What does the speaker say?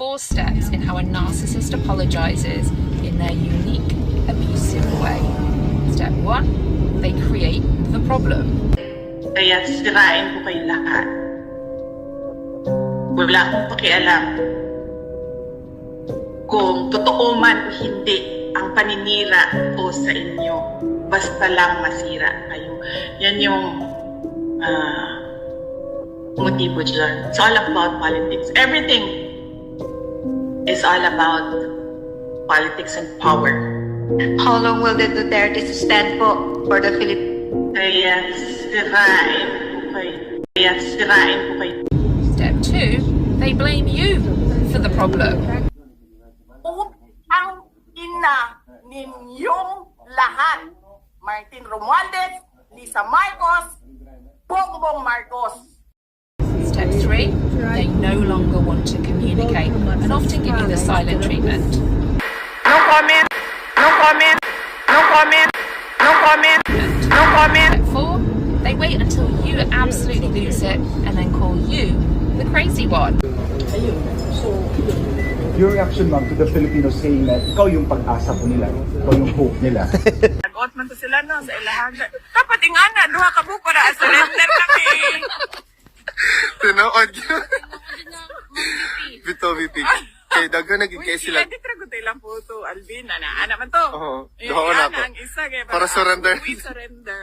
4 steps in how a narcissist apologizes in their unique, abusive way. Step 1, they create the problem. Kaya sirain ko kayo lahat. Wala akong pakialam kung totoo man o hindi ang paninira ko sa inyo. Basta lang masira kayo. Yan yung motibo dyan. It's all about politics. Everything is all about politics and power. How long will the Duterte stand po for the Philippines? Kaya sirain ko kayo. Kaya sirain ko kayo. Step 2, they blame you for the problem. Ang ina ninyong lahat. Martin Romualdez, Lisa Marcos, Bongbong Marcos. Step 3, they no longer want to communicate and often give you the silent treatment. No comment, no comment, no comment, no comment, no comment. Step 4, they wait until you absolutely lose it and then call you the crazy one. Your reaction, ma'am, to the Filipinos saying that ikaw yung pag-asa po nila, ikaw yung hope nila. Nag-out man to sila no, sa ilahan. Dapat ingana, duha ka buko na surrender kami. Tinood yun. Bito, VP. Kaya daghan naging kaya sila. Hindi trago tayo lang po to, Alvin. Anak man to. Oo, Yung duha ko na ana, to. ang isa, kaya Para surrender. We surrender.